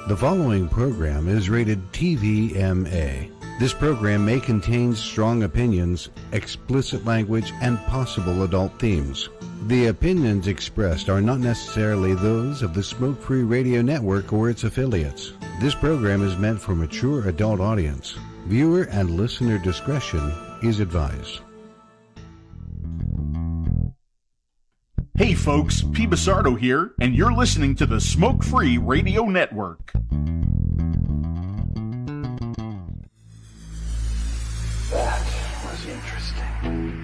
The following program is rated TVMA. This program may contain strong opinions, explicit language, and possible adult themes. The opinions expressed are not necessarily those of the Smoke Free Radio Network or its affiliates. This program is meant for mature adult audience. Viewer and listener discretion is advised. Hey folks, P. Basardo here, and you're listening to the Smoke Free Radio Network. That was interesting.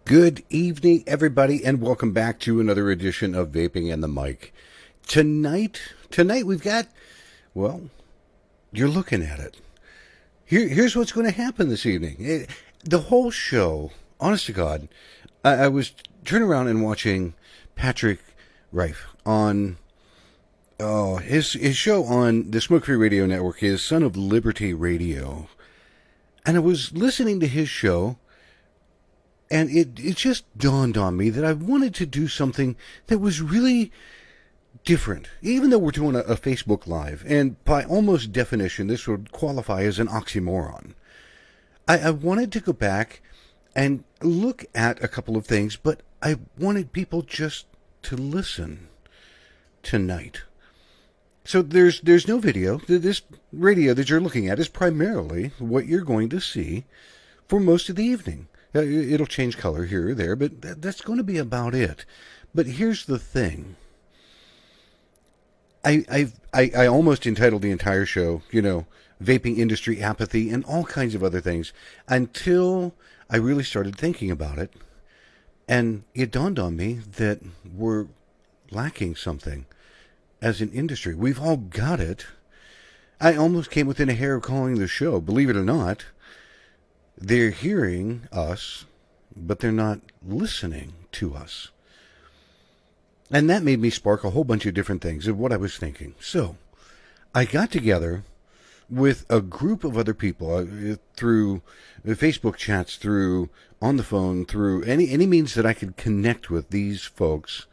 Good evening, everybody, and welcome back to another edition of Vaping and the Mic. Tonight we've got, well, you're looking at it. Here's what's going to happen this evening. The whole show, honest to God, I was turning around and watching Patrick Reif on his show on the Smoke Free Radio Network, his Son of Liberty Radio. And I was listening to his show, and it just dawned on me that I wanted to do something that was really different. Even though we're doing a Facebook Live, and by almost definition, this would qualify as an oxymoron. I wanted to go back and look at a couple of things, but I wanted people just to listen tonight. So there's no video. This radio that you're looking at is primarily what you're going to see for most of the evening. It'll change color here or there, but that's going to be about it. But here's the thing. I almost entitled the entire show, vaping industry apathy and all kinds of other things, until I really started thinking about it. And it dawned on me that we're lacking something as an industry. We've all got it. I almost came within a hair of calling the show, believe it or not. They're hearing us, but they're not listening to us. And that made me spark a whole bunch of different things of what I was thinking. So, I got together with a group of other people through Facebook chats, through on the phone, through any means that I could connect with these folks.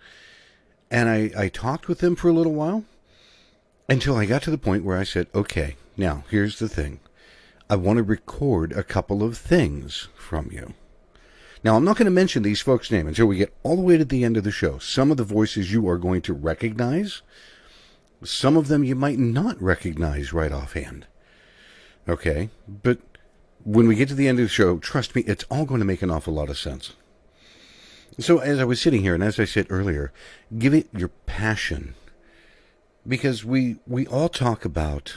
And I talked with them for a little while until I got to the point where I said, okay, now here's the thing. I want to record a couple of things from you. Now, I'm not going to mention these folks' names until we get all the way to the end of the show. Some of the voices you are going to recognize. Some of them you might not recognize right offhand. Okay? But when we get to the end of the show, trust me, it's all going to make an awful lot of sense. So as I was sitting here, and as I said earlier, give it your passion. Because we all talk about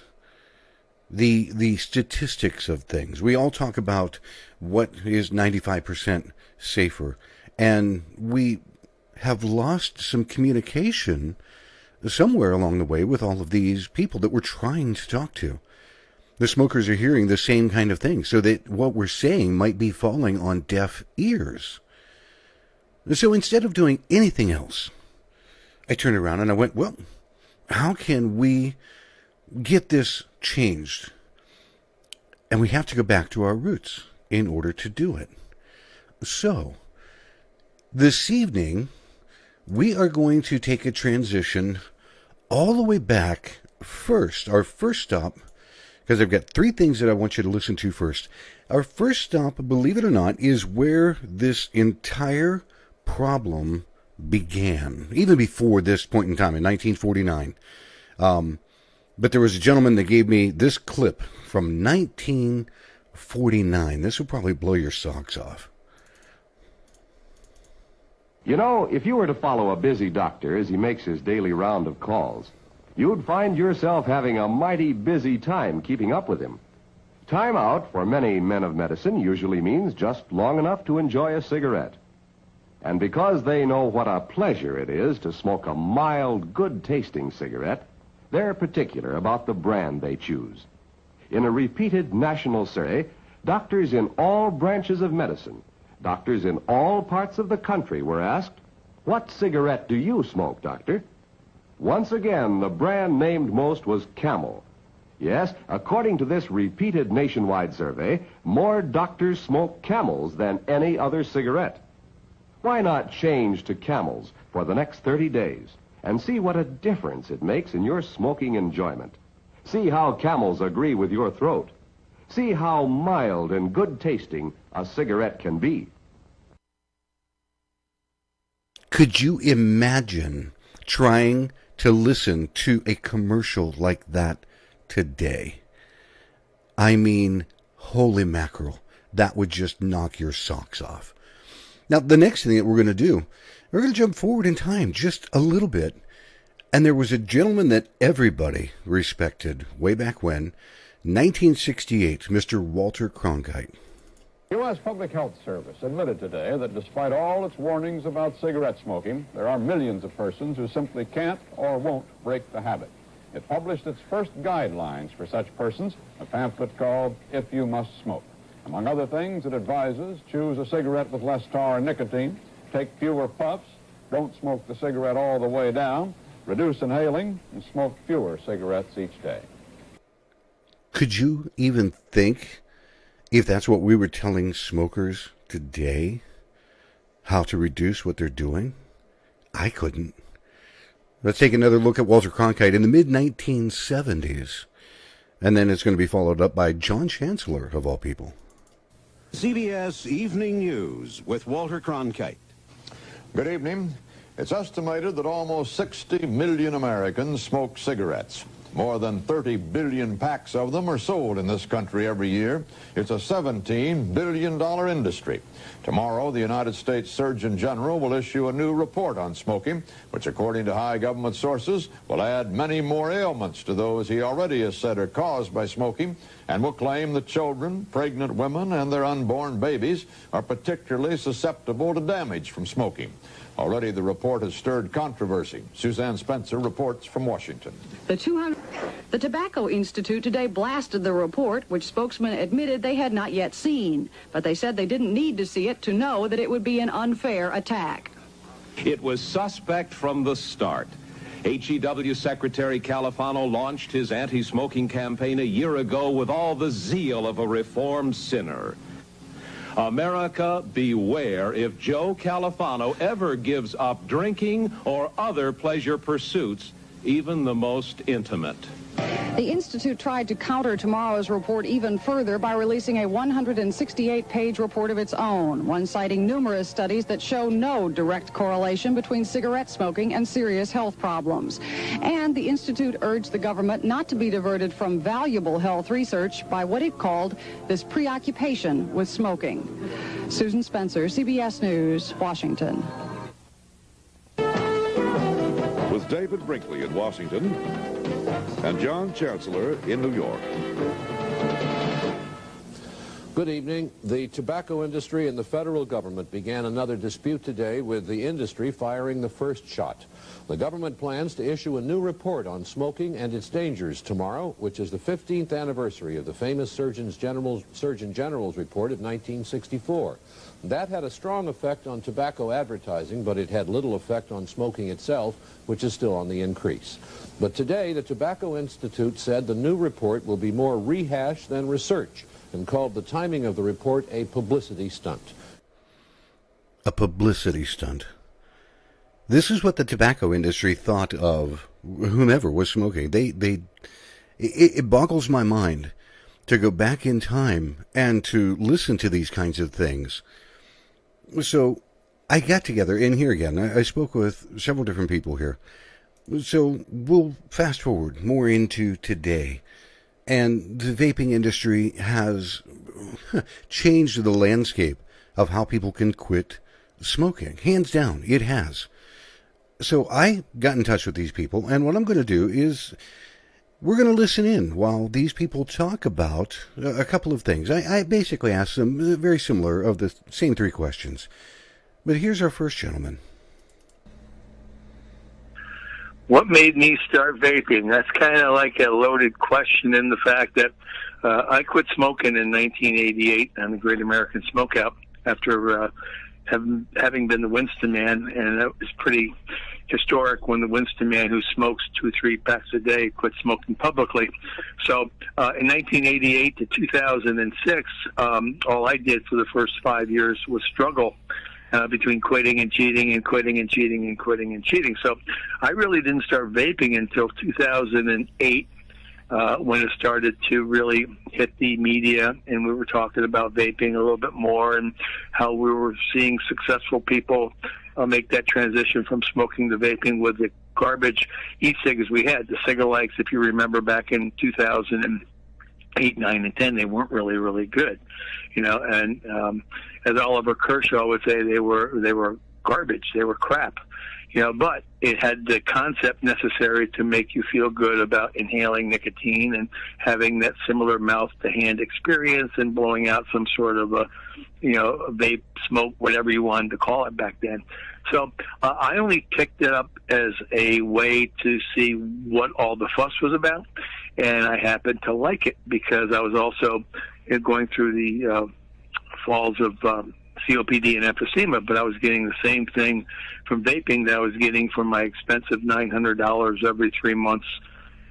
the statistics of things. We all talk about what is 95% safer, and we have lost some communication somewhere along the way with all of these people that we're trying to talk to. The smokers are hearing the same kind of thing, so that what we're saying might be falling on deaf ears. So instead of doing anything else, I turned around and I went, well, how can we get this changed? And we have to go back to our roots in order to do it. So, this evening, we are going to take a transition all the way back first. Our first stop, because I've got three things that I want you to listen to first. Our first stop, believe it or not, is where this entire problem began, even before this point in time, in 1949. But there was a gentleman that gave me this clip from 1949. This will probably blow your socks off. You know, if you were to follow a busy doctor as he makes his daily round of calls, you'd find yourself having a mighty busy time keeping up with him. Time out for many men of medicine usually means just long enough to enjoy a cigarette. And because they know what a pleasure it is to smoke a mild, good-tasting cigarette, they're particular about the brand they choose. In a repeated national survey, doctors in all branches of medicine, doctors in all parts of the country were asked, "What cigarette do you smoke, doctor?" Once again, the brand named most was Camel. Yes, according to this repeated nationwide survey, more doctors smoke Camels than any other cigarette. Why not change to Camels for the next 30 days and see what a difference it makes in your smoking enjoyment? See how Camels agree with your throat. See how mild and good-tasting a cigarette can be. Could you imagine trying to listen to a commercial like that today? I mean, holy mackerel, that would just knock your socks off. Now, the next thing that we're going to do, we're going to jump forward in time just a little bit. And there was a gentleman that everybody respected way back when, 1968, Mr. Walter Cronkite. The U.S. Public Health Service admitted today that despite all its warnings about cigarette smoking, there are millions of persons who simply can't or won't break the habit. It published its first guidelines for such persons, a pamphlet called If You Must Smoke. Among other things, it advises choose a cigarette with less tar and nicotine, take fewer puffs, don't smoke the cigarette all the way down, reduce inhaling, and smoke fewer cigarettes each day. Could you even think, if that's what we were telling smokers today, how to reduce what they're doing? I couldn't. Let's take another look at Walter Cronkite in the mid-1970s. And then it's going to be followed up by John Chancellor, of all people. CBS Evening News with Walter Cronkite. Good evening. It's estimated that almost 60 million Americans smoke cigarettes. More than 30 billion packs of them are sold in this country every year. It's a $17 billion industry. Tomorrow, the United States Surgeon General will issue a new report on smoking, which, according to high government sources, will add many more ailments to those he already has said are caused by smoking, and will claim that children, pregnant women, and their unborn babies are particularly susceptible to damage from smoking. Already the report has stirred controversy. Suzanne Spencer reports from Washington. The Tobacco Institute today blasted the report, which spokesmen admitted they had not yet seen. But they said they didn't need to see it to know that it would be an unfair attack. It was suspect from the start. HEW Secretary Califano launched his anti-smoking campaign a year ago with all the zeal of a reformed sinner. America, beware if Joe Califano ever gives up drinking or other pleasure pursuits, even the most intimate. The Institute tried to counter tomorrow's report even further by releasing a 168-page report of its own, one citing numerous studies that show no direct correlation between cigarette smoking and serious health problems. And the Institute urged the government not to be diverted from valuable health research by what it called this preoccupation with smoking. Susan Spencer, CBS News, Washington. With David Brinkley in Washington and John Chancellor in New York. Good evening. The tobacco industry and the federal government began another dispute today, with the industry firing the first shot. The government plans to issue a new report on smoking and its dangers tomorrow, which is the 15th anniversary of the famous Surgeon General's report of 1964. That had a strong effect on tobacco advertising, but it had little effect on smoking itself, which is still on the increase. But today, the Tobacco Institute said the new report will be more rehash than research, and called the timing of the report a publicity stunt. A publicity stunt. This is what the tobacco industry thought of whomever was smoking. It boggles my mind to go back in time and to listen to these kinds of things. So I got together, and here again, I spoke with several different people here. So we'll fast forward more into today. And the vaping industry has changed the landscape of how people can quit smoking. Hands down, it has. So I got in touch with these people, and what I'm going to do is we're going to listen in while these people talk about a couple of things. I basically asked them very similar of the same three questions. But here's our first gentleman. What made me start vaping? That's kind of like a loaded question in the fact that I quit smoking in 1988 on the Great American Smokeout after having been the Winston man, and it was pretty historic when the Winston man who smokes 2-3 packs a day quit smoking publicly. So in 1988 to 2006, all I did for the first 5 years was struggle between quitting and cheating and quitting and cheating and quitting and cheating. So I really didn't start vaping until 2008 when it started to really hit the media, and we were talking about vaping a little bit more and how we were seeing successful people make that transition from smoking to vaping with the garbage e-cigs we had. The cigalikes, if you remember back in 2008, 9, and 10, they weren't really good, and as Oliver Kershaw would say, they were garbage, they were crap, but it had the concept necessary to make you feel good about inhaling nicotine and having that similar mouth-to-hand experience and blowing out some sort of a vape, smoke, whatever you wanted to call it back then. So I only picked it up as a way to see what all the fuss was about, and I happened to like it because I was also going through the falls of COPD and emphysema, but I was getting the same thing from vaping that I was getting from my expensive $900 every 3 months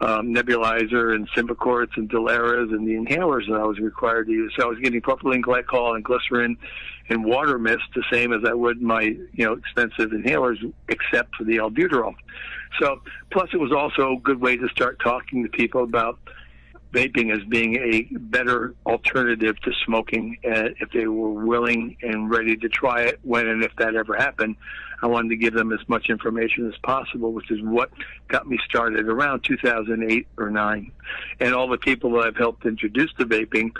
nebulizer and Symbicort and Dilaras and the inhalers that I was required to use. So I was getting propylene glycol and glycerin and water mist the same as I would my expensive inhalers, except for the albuterol. So plus it was also a good way to start talking to people about vaping as being a better alternative to smoking if they were willing and ready to try it when and if that ever happened. I wanted to give them as much information as possible, which is what got me started around 2008 or 9. And all the people that I've helped introduce to vaping,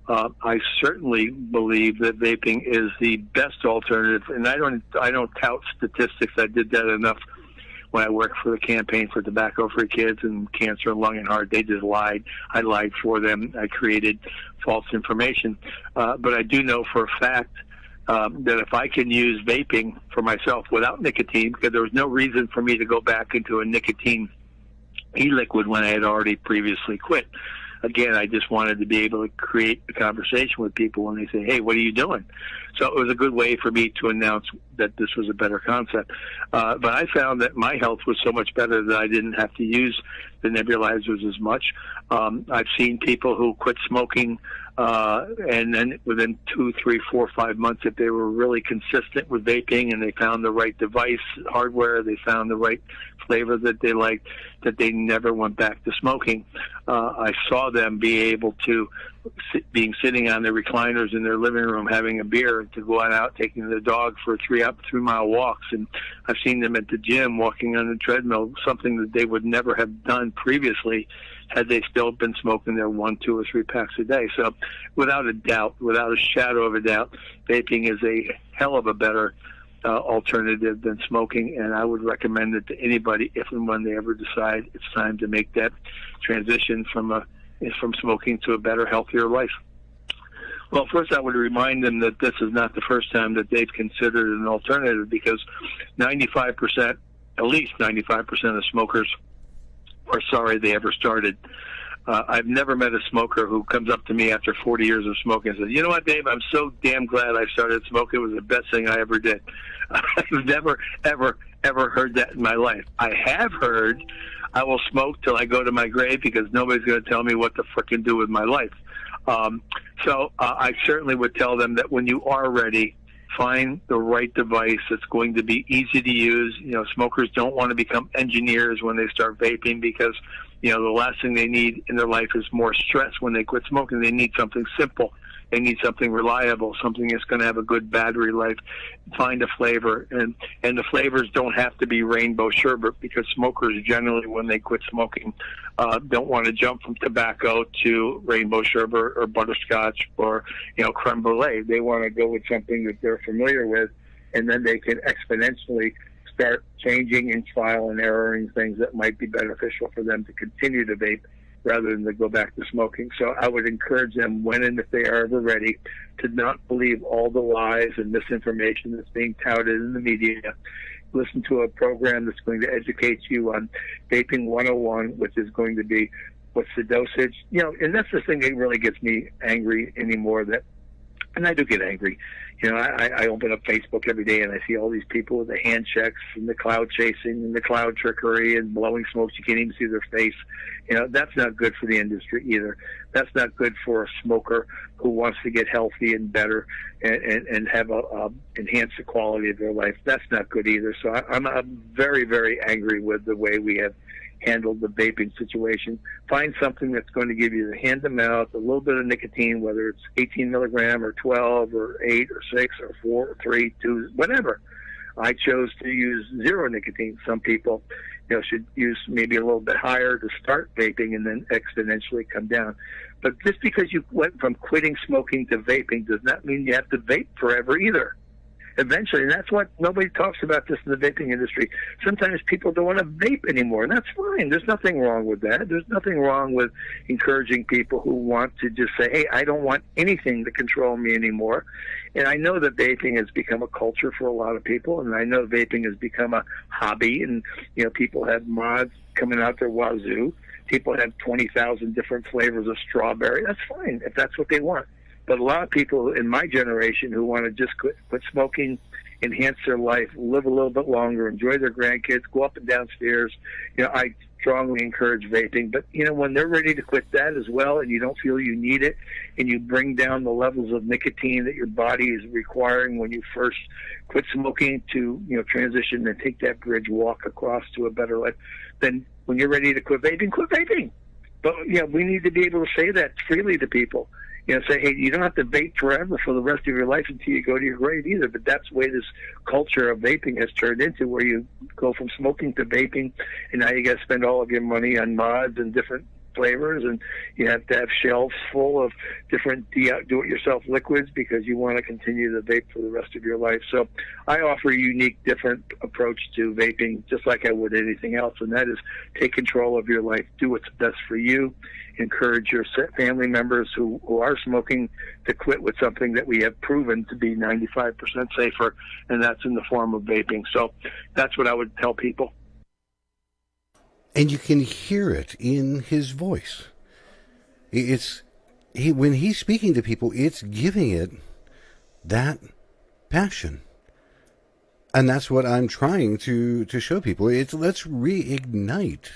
I certainly believe that vaping is the best alternative. And I don't tout statistics. I did that enough when I worked for the Campaign for Tobacco-Free Kids and Cancer, Lung, and Heart. They just lied. I lied for them. I created false information. But I do know for a fact that if I can use vaping for myself without nicotine, because there was no reason for me to go back into a nicotine e-liquid when I had already previously quit. Again, I just wanted to be able to create a conversation with people when they say, hey, what are you doing? So it was a good way for me to announce that this was a better concept. But I found that my health was so much better that I didn't have to use the nebulizers as much. I've seen people who quit smoking and then within 2, 3, 4, 5 months, if they were really consistent with vaping and they found the right device, hardware, they found the right flavor that they liked, that they never went back to smoking. I saw them be able to, sitting on their recliners in their living room having a beer, to go out taking their dog for 3-mile walks. And I've seen them at the gym walking on the treadmill, something that they would never have done previously had they still been smoking their 1, 2, or 3 packs a day. So without a doubt, without a shadow of a doubt, vaping is a hell of a better alternative than smoking, and I would recommend it to anybody if and when they ever decide it's time to make that transition from smoking to a better, healthier life. Well, first I would remind them that this is not the first time that they've considered an alternative, because 95%, at least 95% of smokers are sorry they ever started. I've never met a smoker who comes up to me after 40 years of smoking and says, you know what, Dave, I'm so damn glad I started smoking. It was the best thing I ever did. I've never, ever, ever heard that in my life. I have heard I will smoke till I go to my grave because nobody's going to tell me what to frickin' do with my life. So I certainly would tell them that when you are ready, find the right device that's going to be easy to use. Smokers don't want to become engineers when they start vaping because, the last thing they need in their life is more stress when they quit smoking. They need something simple. They need something reliable, something that's going to have a good battery life. Find a flavor, and the flavors don't have to be rainbow sherbet, because smokers generally, when they quit smoking, don't want to jump from tobacco to rainbow sherbet or butterscotch or creme brulee. They want to go with something that they're familiar with, and then they can exponentially start changing and trial and erroring things that might be beneficial for them to continue to vape rather than to go back to smoking. So I would encourage them, when and if they are ever ready, to not believe all the lies and misinformation that's being touted in the media. Listen to a program that's going to educate you on Vaping 101, which is going to be what's the dosage. And that's the thing that really gets me angry anymore, and I do get angry. I open up Facebook every day and I see all these people with the hand checks and the cloud chasing and the cloud trickery and blowing smokes. You can't even see their face. That's not good for the industry either. That's not good for a smoker who wants to get healthy and better and have enhance the quality of their life. That's not good either. So I'm very, very angry with the way we have handled the vaping situation. Find something that's going to give you the hand-to-mouth, a little bit of nicotine, whether it's 18 milligram or 12 or 8 or 6 or 4 or 3, 2, whatever. I chose to use zero nicotine. Some people, should use maybe a little bit higher to start vaping and then exponentially come down. But just because you went from quitting smoking to vaping does not mean you have to vape forever either. Eventually, and that's what nobody talks about this in the vaping industry. Sometimes people don't want to vape anymore, and that's fine. There's nothing wrong with that. There's nothing wrong with encouraging people who want to just say, hey, I don't want anything to control me anymore. And I know that vaping has become a culture for a lot of people, and I know vaping has become a hobby, and people have mods coming out their wazoo. People have 20,000 different flavors of strawberry. That's fine if that's what they want. But a lot of people in my generation who want to just quit smoking, enhance their life, live a little bit longer, enjoy their grandkids, go up and down stairs, I strongly encourage vaping. But, when they're ready to quit that as well and you don't feel you need it and you bring down the levels of nicotine that your body is requiring when you first quit smoking to, transition and take that bridge walk across to a better life, then when you're ready to quit vaping, quit vaping. But, we need to be able to say that freely to people. Say, hey, you don't have to vape forever for the rest of your life until you go to your grave either. But that's the way this culture of vaping has turned into, where you go from smoking to vaping, and now you got to spend all of your money on mods and different flavors, and you have to have shelves full of different do-it-yourself liquids because you want to continue to vape for the rest of your life. So I offer a unique, different approach to vaping, just like I would anything else, and that is take control of your life. Do what's best for you. Encourage your family members who are smoking to quit with something that we have proven to be 95% safer, and that's in the form of vaping. So that's what I would tell people. And you can hear it in his voice. When he's speaking to people, it's giving it that passion. And that's what I'm trying to show people. Let's reignite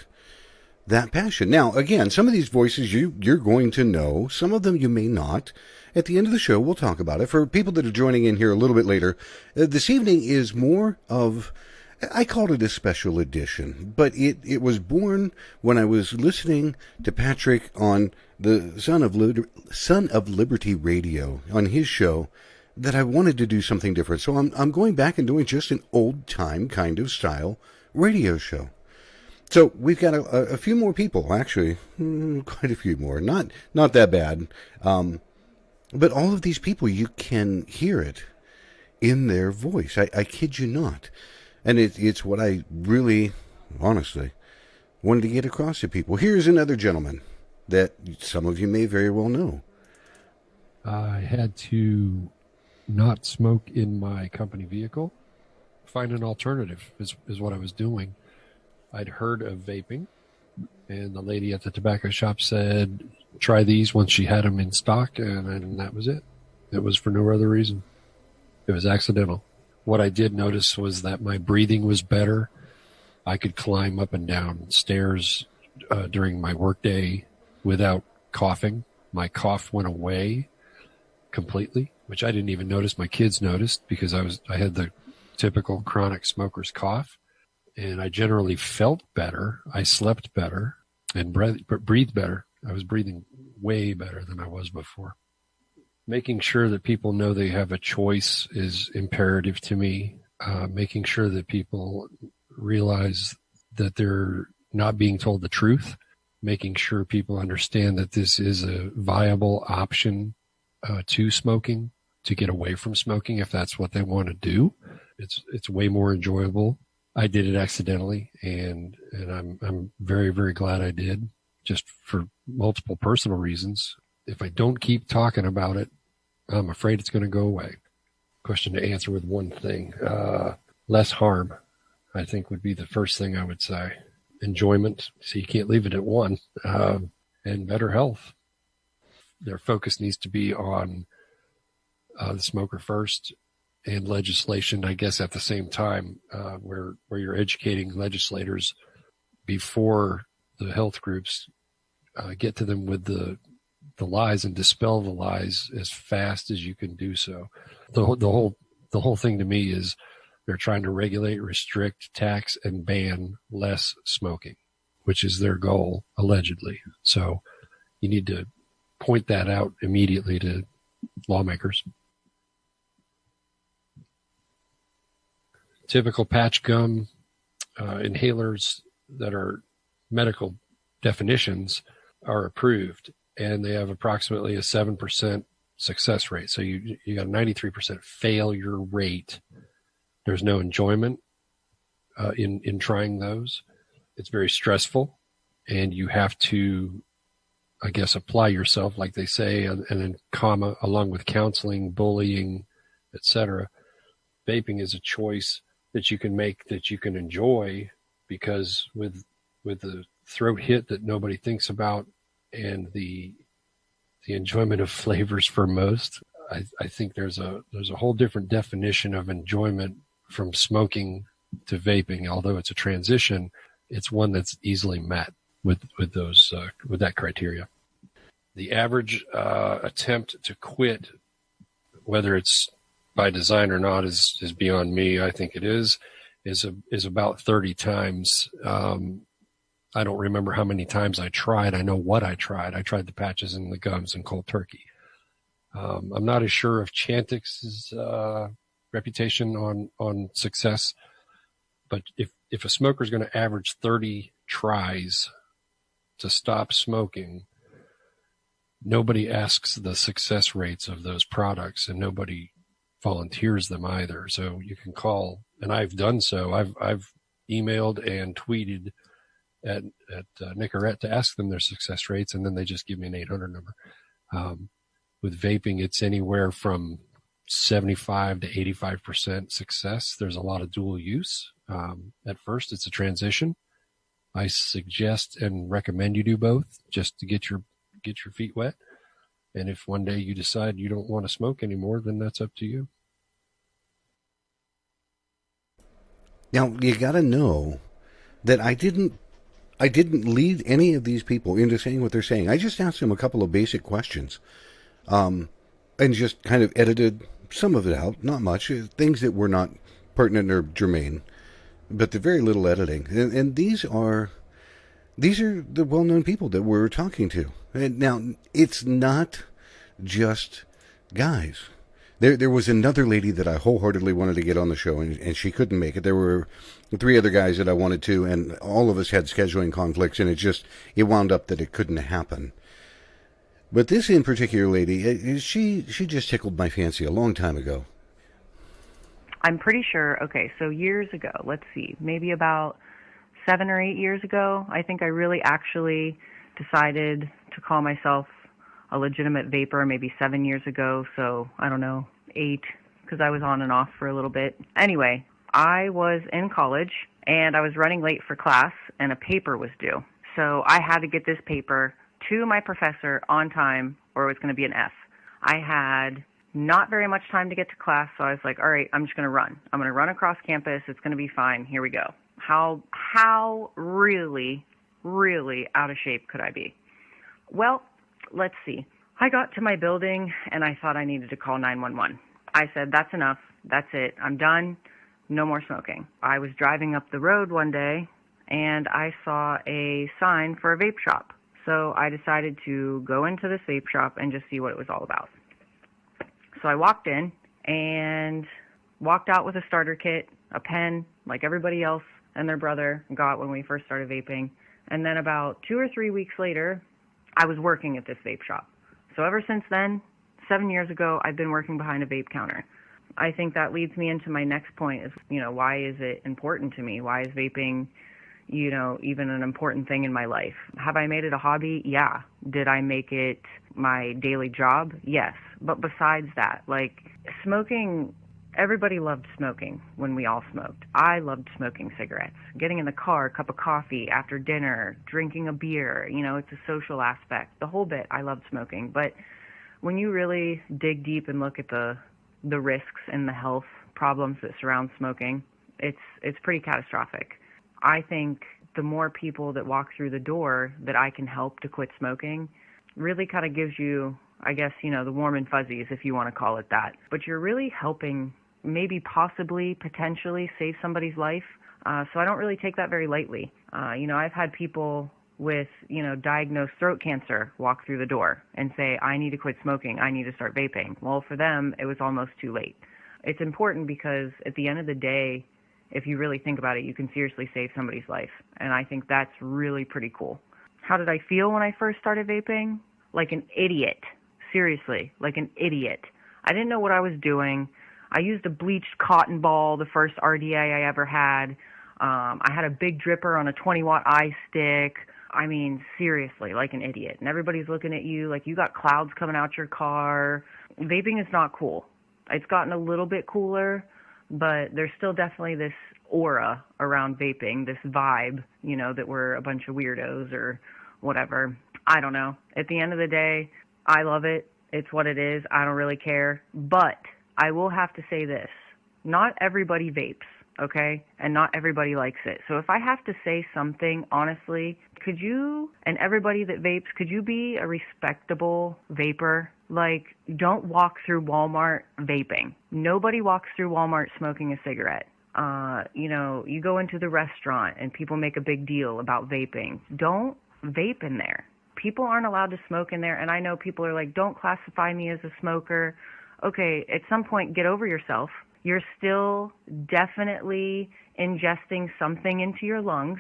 that passion. Now, again, some of these voices you're going to know. Some of them you may not. At the end of the show, we'll talk about it. For people that are joining in here a little bit later, this evening is more of, I called it a special edition, but it was born when I was listening to Patrick on the Son of Liberty Radio, on his show, that I wanted to do something different. So I'm going back and doing just an old-time kind of style radio show. So we've got a few more people, actually, quite a few more, not that bad. But all of these people, you can hear it in their voice. I kid you not. And it's what I really, honestly, wanted to get across to people. Here's another gentleman that some of you may very well know. I had to not smoke in my company vehicle. Find an alternative is what I was doing. I'd heard of vaping, and the lady at the tobacco shop said, try these once she had them in stock, and that was it. It was for no other reason. It was accidental. What I did notice was that my breathing was better. I could climb up and down stairs during my workday without coughing. My cough went away completely, which I didn't even notice. My kids noticed because I had the typical chronic smoker's cough, and I generally felt better. I slept better and breathed better. I was breathing way better than I was before. Making sure that people know they have a choice is imperative to me. Making sure that people realize that they're not being told the truth. Making sure people understand that this is a viable option to smoking, to get away from smoking if that's what they want to do. It's way more enjoyable. I did it accidentally, and I'm very, very glad I did, just for multiple personal reasons. If I don't keep talking about it, I'm afraid it's going to go away. Question to answer with one thing. Less harm, I think, would be the first thing I would say. Enjoyment, so you can't leave it at one. And better health. Their focus needs to be on the smoker first, and legislation, I guess, at the same time, where you're educating legislators before the health groups get to them with the lies and dispel the lies as fast as you can do so. The whole thing to me is they're trying to regulate, restrict, tax, and ban less smoking, which is their goal, allegedly. So you need to point that out immediately to lawmakers. Typical patch gum inhalers that are medical definitions are approved, and they have approximately a 7% success rate. So you got a 93% failure rate. There's no enjoyment in trying those. It's very stressful, and you have to, I guess, apply yourself, like they say, and then along with counseling, bullying, etc. Vaping is a choice that you can make, that you can enjoy, because with the throat hit that nobody thinks about and the enjoyment of flavors for most, I think there's a whole different definition of enjoyment from smoking to vaping. Although it's a transition, it's one that's easily met with that criteria. The average attempt to quit, whether it's by design or not, is beyond me. I think it is about 30 times. I don't remember how many times I tried. I know what I tried. I tried the patches and the gums and cold turkey. I'm not as sure of Chantix's reputation on success, but if a smoker is going to average 30 tries to stop smoking, nobody asks the success rates of those products, and nobody volunteers them either. So you can call, and I've done so. I've emailed and tweeted at Nicorette to ask them their success rates, and then they just give me an 800 number. With vaping, it's anywhere from 75 to 85% success. There's a lot of dual use. At first, it's a transition. I suggest and recommend you do both, just to get your feet wet. And if one day you decide you don't want to smoke anymore, then that's up to you. Now, you got to know that I didn't lead any of these people into saying what they're saying. I just asked them a couple of basic questions, and just kind of edited some of it out, not much, things that were not pertinent or germane, but the very little editing. And these are the well-known people that we're talking to. And now, it's not just guys. There was another lady that I wholeheartedly wanted to get on the show, and she couldn't make it. There were 3 other guys that I wanted to, and all of us had scheduling conflicts, and it wound up that it couldn't happen. But this in particular lady, she just tickled my fancy a long time ago. I'm pretty sure, okay, so years ago, let's see, maybe about 7 or 8 years ago, I think I really actually decided to call myself a legitimate vapor, maybe 7 years ago, so I don't know, 8, because I was on and off for a little bit. Anyway, I was in college, and I was running late for class, and a paper was due. So I had to get this paper to my professor on time, or it was going to be an F. I had not very much time to get to class, so I was like, all right, I'm just going to run. I'm going to run across campus. It's going to be fine. Here we go. How really, really out of shape could I be? Well, let's see. I got to my building, and I thought I needed to call 911. I said, that's enough. That's it. I'm done. No more smoking. I was driving up the road one day, and I saw a sign for a vape shop. So I decided to go into this vape shop and just see what it was all about. So I walked in and walked out with a starter kit, a pen, like everybody else and their brother got when we first started vaping. And then about 2 or 3 weeks later, I was working at this vape shop. So ever since then, 7 years ago, I've been working behind a vape counter. I think that leads me into my next point is, why is it important to me? Why is vaping, even an important thing in my life. Have I made it a hobby? Yeah. Did I make it my daily job? Yes. But besides that, like smoking, everybody loved smoking when we all smoked. I loved smoking cigarettes. Getting in the car, a cup of coffee after dinner, drinking a beer, it's a social aspect. The whole bit, I loved smoking. But when you really dig deep and look at the risks and the health problems that surround smoking, it's pretty catastrophic. I think the more people that walk through the door that I can help to quit smoking really kind of gives you, I guess, the warm and fuzzies, if you want to call it that. But you're really helping maybe possibly, potentially save somebody's life. So I don't really take that very lightly. I've had people with, diagnosed throat cancer walk through the door and say, I need to quit smoking. I need to start vaping. Well, for them, it was almost too late. It's important because at the end of the day, if you really think about it, you can seriously save somebody's life. And I think that's really pretty cool. How did I feel when I first started vaping? Like an idiot. Seriously, like an idiot. I didn't know what I was doing. I used a bleached cotton ball, the first RDA I ever had. I had a big dripper on a 20-watt eye stick. I mean, seriously, like an idiot. And everybody's looking at you like you got clouds coming out your car. Vaping is not cool. It's gotten a little bit cooler, but there's still definitely this aura around vaping, this vibe, that we're a bunch of weirdos or whatever. I don't know. At the end of the day, I love it. It's what it is. I don't really care. But I will have to say this. Not everybody vapes, okay? And not everybody likes it. So if I have to say something, honestly, could you, and everybody that vapes, could you be a respectable vapor? Like, don't walk through Walmart vaping. Nobody walks through Walmart smoking a cigarette. You go into the restaurant and people make a big deal about vaping. Don't vape in there. People aren't allowed to smoke in there, and I know people are like, don't classify me as a smoker. Okay, at some point, get over yourself. You're still definitely ingesting something into your lungs,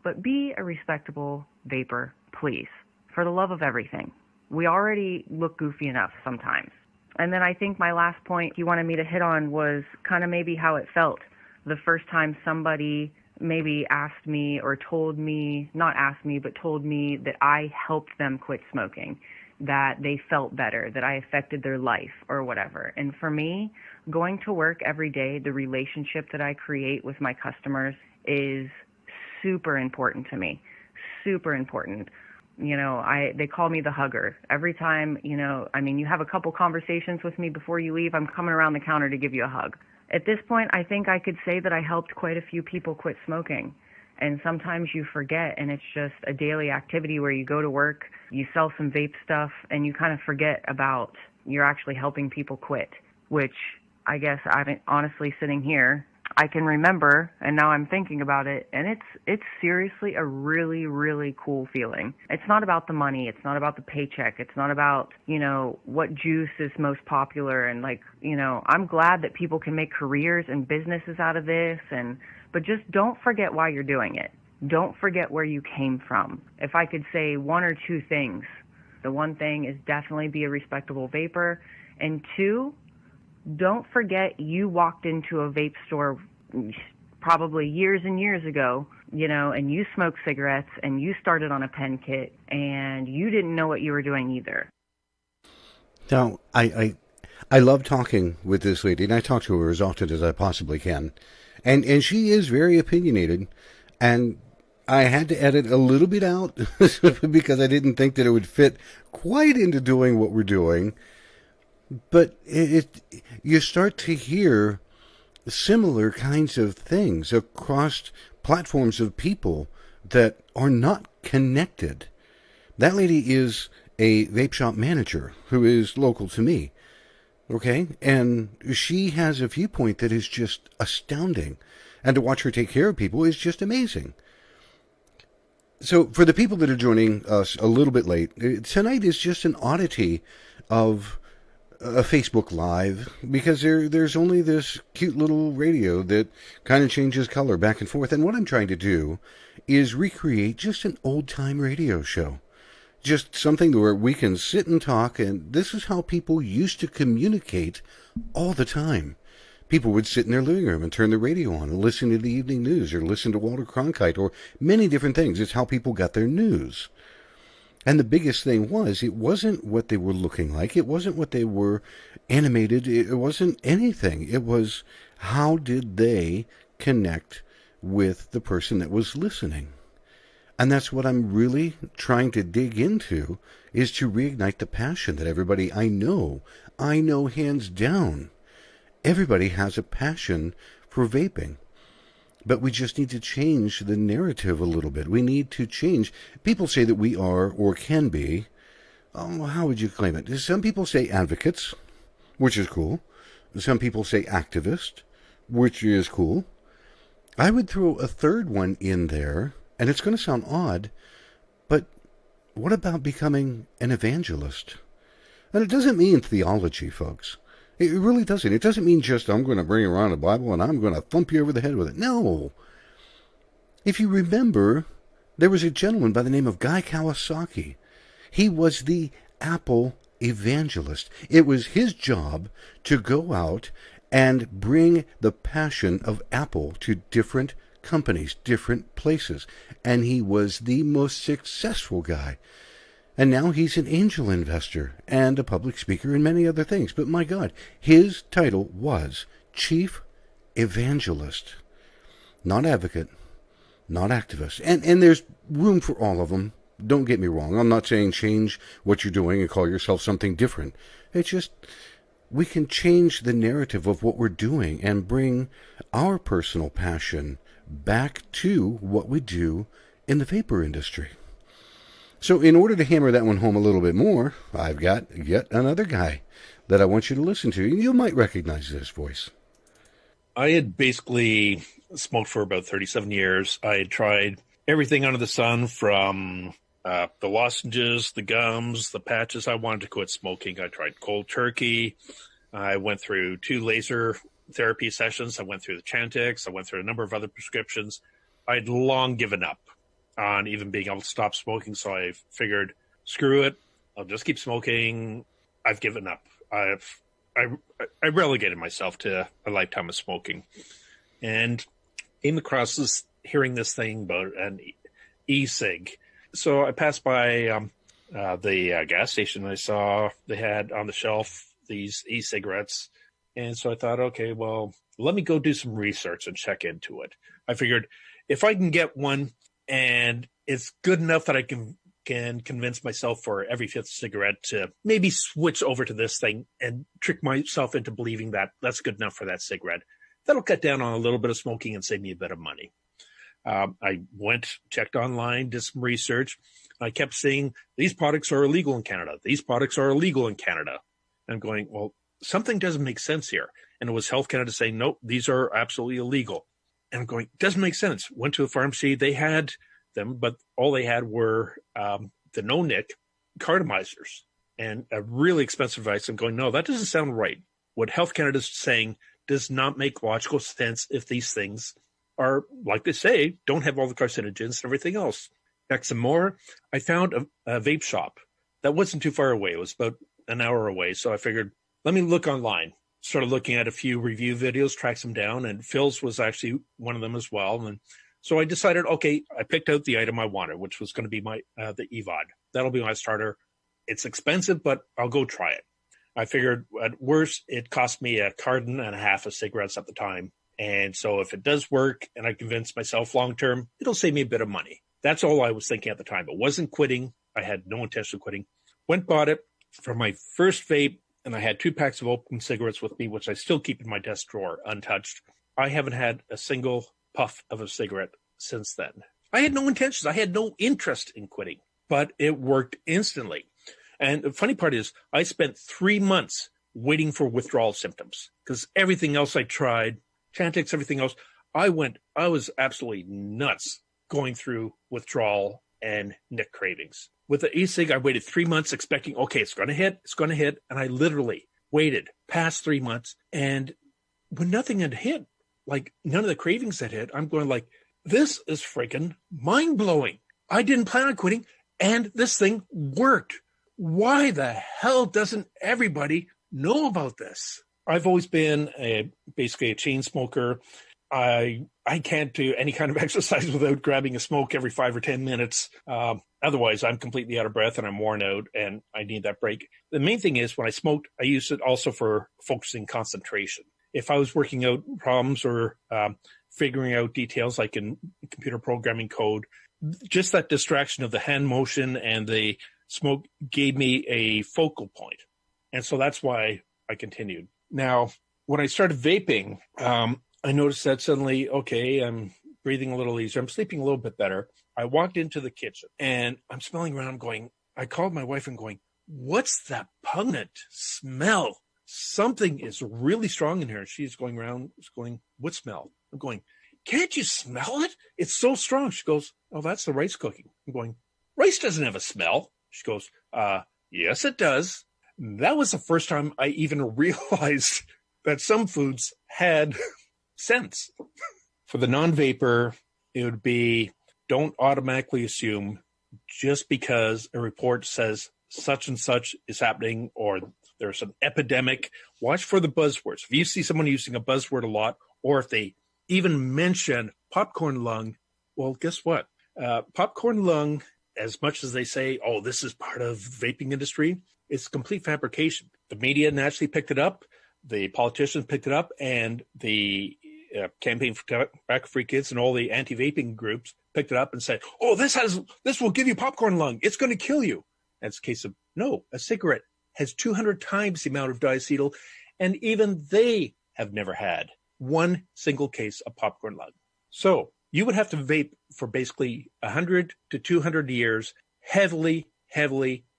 but be a respectable vapor, please, for the love of everything. We already look goofy enough sometimes. And then I think my last point you wanted me to hit on was kind of maybe how it felt the first time somebody maybe asked me or told me, not asked me, but told me that I helped them quit smoking, that they felt better, that I affected their life or whatever. And for me, going to work every day, the relationship that I create with my customers is super important to me, super important. They call me the hugger. Every time, you have a couple conversations with me before you leave, I'm coming around the counter to give you a hug. At this point, I think I could say that I helped quite a few people quit smoking. And sometimes you forget, and it's just a daily activity where you go to work, you sell some vape stuff, and you kind of forget about you're actually helping people quit, which I guess honestly sitting here, I can remember, and now I'm thinking about it, and it's seriously a really, really cool feeling. It's not about the money. It's not about the paycheck. It's not about, what juice is most popular. And I'm glad that people can make careers and businesses out of this, but just don't forget why you're doing it. Don't forget where you came from. If I could say one or two things, the one thing is definitely be a respectable vapor. And two, don't forget you walked into a vape store probably years and years ago, and you smoked cigarettes and you started on a pen kit and you didn't know what you were doing either. Now, I love talking with this lady, and I talk to her as often as I possibly can. And she is very opinionated, and I had to edit a little bit out because I didn't think that it would fit quite into doing what we're doing. But you start to hear similar kinds of things across platforms of people that are not connected. That lady is a vape shop manager who is local to me. Okay? And she has a viewpoint that is just astounding. And to watch her take care of people is just amazing. So for the people that are joining us a little bit late, tonight is just an oddity of a Facebook Live, because there's only this cute little radio that kind of changes color back and forth. And what I'm trying to do is recreate just an old-time radio show. Just something where we can sit and talk, and this is how people used to communicate all the time. People would sit in their living room and turn the radio on and listen to the evening news or listen to Walter Cronkite or many different things. It's how people got their news. And the biggest thing was, it wasn't what they were looking like. It wasn't what they were animated. It wasn't anything. It was how did they connect with the person that was listening. And that's what I'm really trying to dig into, is to reignite the passion that everybody I know hands down. Everybody has a passion for vaping. But we just need to change the narrative a little bit. We need to change. People say that we are, or can be, how would you claim it? Some people say advocates, which is cool. Some people say activist, which is cool. I would throw a third one in there, and it's going to sound odd, but what about becoming an evangelist? And it doesn't mean theology, folks. It really doesn't. It doesn't mean just I'm going to bring around a Bible and I'm going to thump you over the head with it. No. If you remember, there was a gentleman by the name of Guy Kawasaki. He was the Apple evangelist. It was his job to go out and bring the passion of Apple to different companies, different places. And he was the most successful guy. And now he's an angel investor and a public speaker and many other things. But my God, his title was Chief Evangelist. Not advocate, not activist. And there's room for all of them. Don't get me wrong. I'm not saying change what you're doing and call yourself something different. It's just we can change the narrative of what we're doing and bring our personal passion back to what we do in the vapor industry. So in order to hammer that one home a little bit more, I've got yet another guy that I want you to listen to. You might recognize this voice. I had basically smoked for about 37 years. I had tried everything under the sun, from the lozenges, the gums, the patches. I wanted to quit smoking. I tried cold turkey. I went through 2 laser therapy sessions. I went through the Chantix. I went through a number of other prescriptions. I'd long given up on even being able to stop smoking, so I figured, screw it, I'll just keep smoking. I've given up. I relegated myself to a lifetime of smoking, and came across hearing this thing about an e-cig. So I passed by the gas station, and I saw they had on the shelf these e-cigarettes, and so I thought, okay, well, let me go do some research and check into it. I figured if I can get one and it's good enough that I can convince myself for every 5th cigarette to maybe switch over to this thing and trick myself into believing that that's good enough for that cigarette, that'll cut down on a little bit of smoking and save me a bit of money. I checked online, did some research. I kept seeing these products are illegal in Canada. These products are illegal in Canada. And I'm going, well, something doesn't make sense here. And it was Health Canada saying, nope, these are absolutely illegal. And I'm going, doesn't make sense. Went to the pharmacy, they had them, but all they had were the no-nick cartomizers and a really expensive device. I'm going, no, that doesn't sound right. What Health Canada is saying does not make logical sense if these things are, like they say, don't have all the carcinogens and everything else. Next, some more, I found a vape shop that wasn't too far away. It was about an hour away. So I figured, let me look online. Started looking at a few review videos, tracked them down, and Phil's was actually one of them as well. And so I decided, okay, I picked out the item I wanted, which was going to be my the EVOD. That'll be my starter. It's expensive, but I'll go try it. I figured at worst, it cost me a carton and a half of cigarettes at the time. And so if it does work and I convince myself long-term, it'll save me a bit of money. That's all I was thinking at the time. It wasn't quitting. I had no intention of quitting. Went, bought it for my first vape, and I had 2 packs of open cigarettes with me, which I still keep in my desk drawer untouched. I haven't had a single puff of a cigarette since then. I had no intentions. I had no interest in quitting, but it worked instantly. And the funny part is I spent 3 months waiting for withdrawal symptoms because everything else I tried, Chantix, everything else, I was absolutely nuts going through withdrawal and nick cravings. With the e-cig, I waited 3 months expecting, okay, it's going to hit. And I literally waited past 3 months. And when nothing had hit, like none of the cravings had hit, I'm going like, this is freaking mind-blowing. I didn't plan on quitting, and this thing worked. Why the hell doesn't everybody know about this? I've always been basically a chain smoker. I can't do any kind of exercise without grabbing a smoke every 5 or 10 minutes. Otherwise, I'm completely out of breath and I'm worn out and I need that break. The main thing is when I smoked, I used it also for focusing concentration. If I was working out problems or figuring out details like in computer programming code, just that distraction of the hand motion and the smoke gave me a focal point. And so that's why I continued. Now, when I started vaping, I noticed that suddenly, okay, I'm breathing a little easier. I'm sleeping a little bit better. I walked into the kitchen and I'm smelling around I called my wife and going, what's that pungent smell? Something is really strong in here. She's going around, going, what smell? I'm going, can't you smell it? It's so strong. She goes, oh, that's the rice cooking. I'm going, rice doesn't have a smell. She goes, yes, it does. That was the first time I even realized that some foods had scents. For the non-vapor, it would be, don't automatically assume just because a report says such and such is happening or there's an epidemic. Watch for the buzzwords. If you see someone using a buzzword a lot, or if they even mention popcorn lung, well, guess what? Popcorn lung, as much as they say, oh, this is part of the vaping industry, it's complete fabrication. The media naturally picked it up, the politicians picked it up, and the Campaign for Tobacco-Free Kids and all the anti-vaping groups picked it up and said, oh, this will give you popcorn lung. It's going to kill you. That's a case of, no, a cigarette has 200 times the amount of diacetyl, and even they have never had one single case of popcorn lung. So you would have to vape for basically 100 to 200 years, heavily,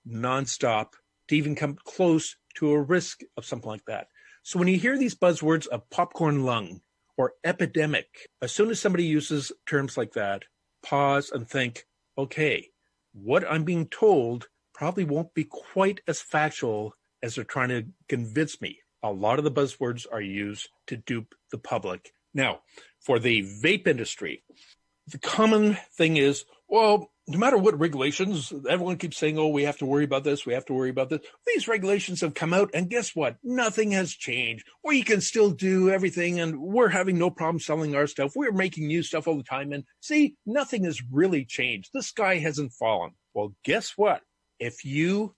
nonstop, to even come close to a risk of something like that. So when you hear these buzzwords of popcorn lung or epidemic, as soon as somebody uses terms like that, pause and think, okay, what I'm being told probably won't be quite as factual as they're trying to convince me. A lot of the buzzwords are used to dupe the public. Now, for the vape industry, the common thing is, well, no matter what regulations, everyone keeps saying, oh, we have to worry about this, we have to worry about this. These regulations have come out, and guess what? Nothing has changed. We can still do everything, and we're having no problem selling our stuff. We're making new stuff all the time, and see, nothing has really changed. The sky hasn't fallen. Well, guess what? If you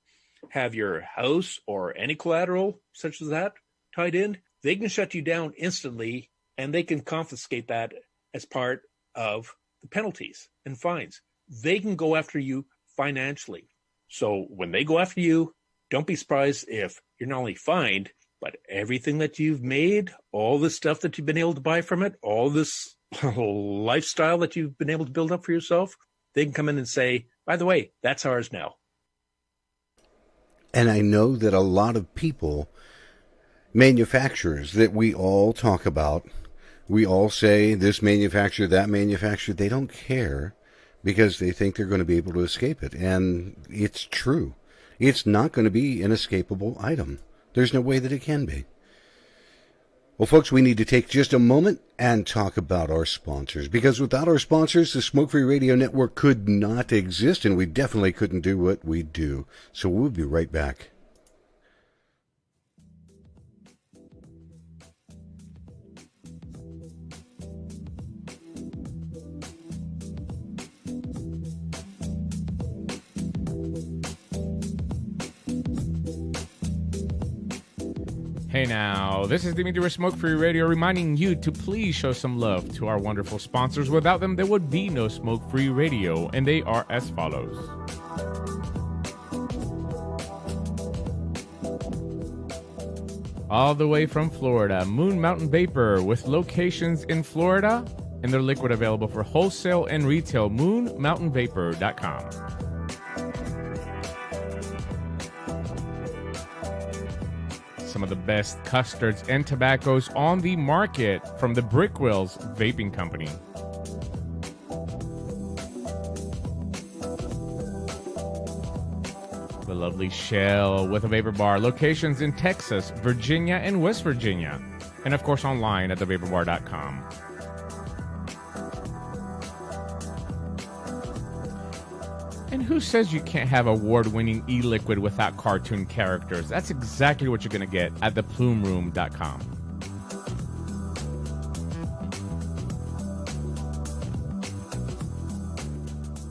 have your house or any collateral such as that tied in, they can shut you down instantly, and they can confiscate that as part of the penalties and fines. They can go after you financially. So when they go after you, don't be surprised if you're not only fined, but everything that you've made, all the stuff that you've been able to buy from it, all this lifestyle that you've been able to build up for yourself, they can come in and say, by the way, that's ours now. And I know that a lot of people, manufacturers that we all talk about, we all say this manufacturer, that manufacturer, they don't care because they think they're going to be able to escape it. And it's true. It's not going to be an escapable item. There's no way that it can be. Well, folks, we need to take just a moment and talk about our sponsors, because without our sponsors, the Smoke Free Radio Network could not exist, and we definitely couldn't do what we do. So we'll be right back. Hey now, this is Dimitri with Smoke Free Radio reminding you to please show some love to our wonderful sponsors. Without them, there would be no Smoke Free Radio, and they are as follows. All the way from Florida, Moon Mountain Vapor, with locations in Florida, and their liquid available for wholesale and retail, moonmountainvapor.com. Some of the best custards and tobaccos on the market from the Brickwills Vaping Company. The lovely Shell with a vapor bar. Locations in Texas, Virginia, and West Virginia. And of course online at thevaporbar.com. And who says you can't have award-winning e-liquid without cartoon characters? That's exactly what you're going to get at theplumeroom.com.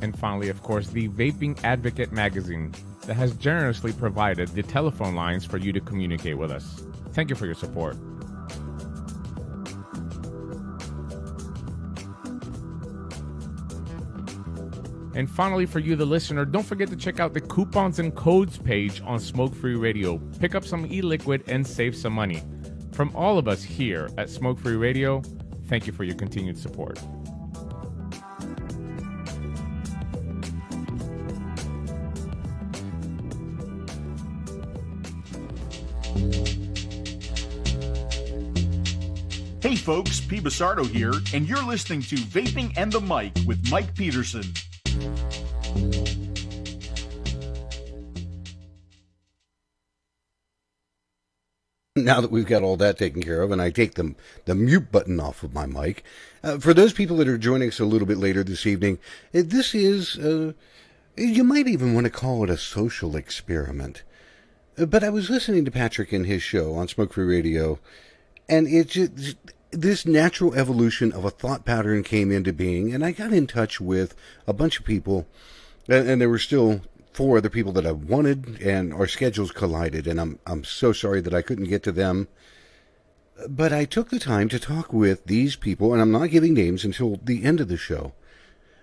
And finally, of course, the Vaping Advocate magazine that has generously provided the telephone lines for you to communicate with us. Thank you for your support. And finally, for you, the listener, don't forget to check out the coupons and codes page on Smoke Free Radio. Pick up some e-liquid and save some money. From all of us here at Smoke Free Radio, thank you for your continued support. Hey folks, P. Basardo here, and you're listening to Vaping and the Mic with Mike Peterson. Now that we've got all that taken care of, and I take the mute button off of my mic, for those people that are joining us a little bit later this evening, this is, you might even want to call it a social experiment. But I was listening to Patrick and his show on Smoke Free Radio, and it just, this natural evolution of a thought pattern came into being, and I got in touch with a bunch of people, and there were still 4 other people that I wanted, and our schedules collided, and I'm so sorry that I couldn't get to them. But I took the time to talk with these people, and I'm not giving names until the end of the show,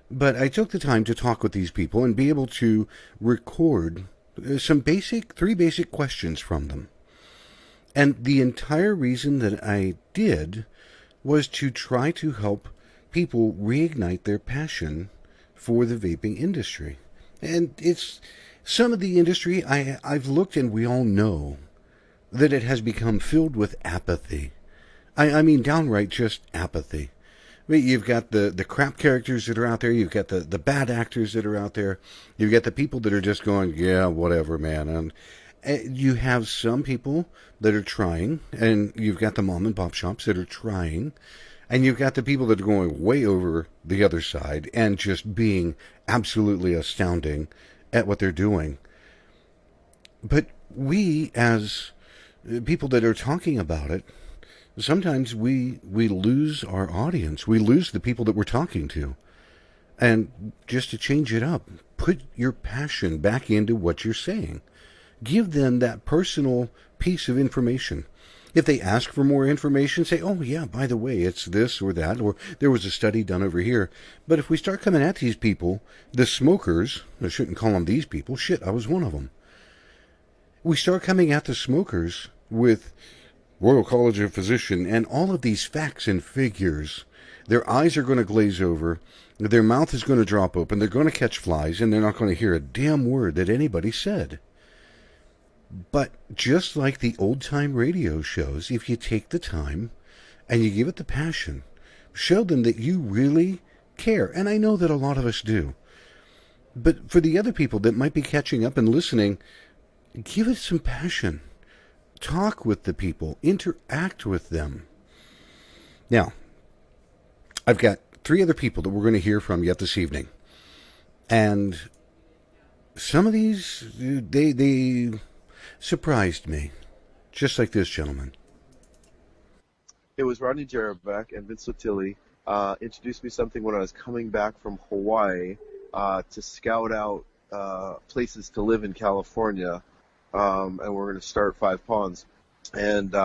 but I took the time to talk with these people and be able to record some 3 basic questions from them. And the entire reason that I did was to try to help people reignite their passion for the vaping industry. And it's some of the industry I've looked, and we all know that it has become filled with apathy. I mean downright just apathy. I mean, you've got the crap characters that are out there. You've got the bad actors that are out there. You've got the people that are just going, yeah, whatever, man. And you have some people that are trying, and you've got the mom and pop shops that are trying, and you've got the people that are going way over the other side and just being absolutely astounding at what they're doing. But we, as people that are talking about it, sometimes we lose our audience. We lose the people that we're talking to. And just to change it up, put your passion back into what you're saying. Give them that personal piece of information. If they ask for more information, say, oh, yeah, by the way, it's this or that, or there was a study done over here. But if we start coming at these people, the smokers, I shouldn't call them these people, shit, I was one of them. We start coming at the smokers with Royal College of Physicians and all of these facts and figures. Their eyes are going to glaze over, their mouth is going to drop open, they're going to catch flies, and they're not going to hear a damn word that anybody said. But just like the old-time radio shows, if you take the time and you give it the passion, show them that you really care. And I know that a lot of us do. But for the other people that might be catching up and listening, give it some passion. Talk with the people. Interact with them. Now, I've got 3 other people that we're going to hear from yet this evening. And some of these, they surprised me, just like this gentleman. It was Rodney Jarabek and Vince Sotilli introduced me something when I was coming back from Hawaii to scout out places to live in California, and we're going to start 5 Ponds. And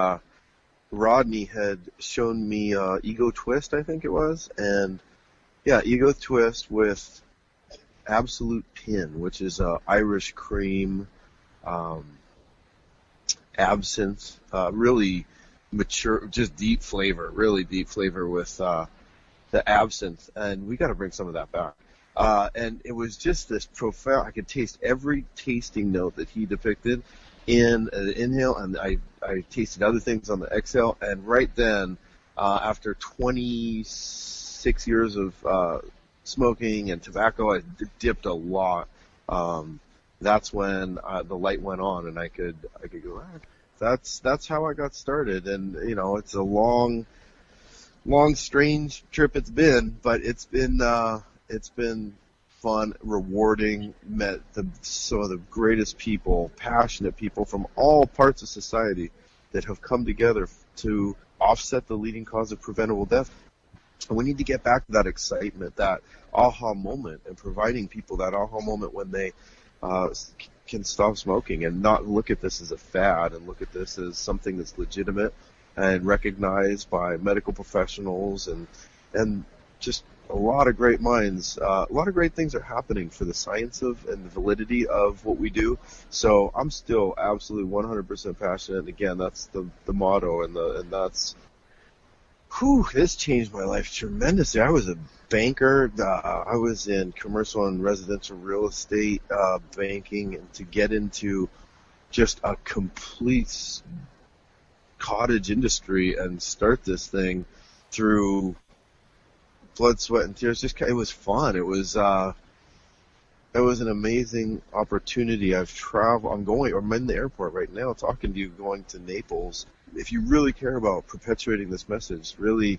Rodney had shown me Ego Twist, I think it was, and yeah, Ego Twist with Absolute Pin, which is Irish cream, absinthe, really mature, just deep flavor, really deep flavor with the absinthe, and we got to bring some of that back. And it was just this profound, I could taste every tasting note that he depicted in the inhale, and I tasted other things on the exhale, and right then, after 26 years of smoking and tobacco, I dipped a lot. That's when the light went on, and I could go, that's how I got started. And you know, it's a long, strange trip it's been, but it's been fun, rewarding, met some of the greatest people, passionate people from all parts of society that have come together to offset the leading cause of preventable death. And we need to get back to that excitement, that aha moment, and providing people that aha moment when they can stop smoking and not look at this as a fad and look at this as something that's legitimate and recognized by medical professionals and just a lot of great minds. A lot of great things are happening for the science of and the validity of what we do. So I'm still absolutely 100% passionate. And again, that's the motto, and that's, this changed my life tremendously. I was a banker. I was in commercial and residential real estate banking, and to get into just a complete cottage industry and start this thing through blood, sweat, and tears, it was fun. It was an amazing opportunity. I'm in the airport right now talking to you, going to Naples. If you really care about perpetuating this message, really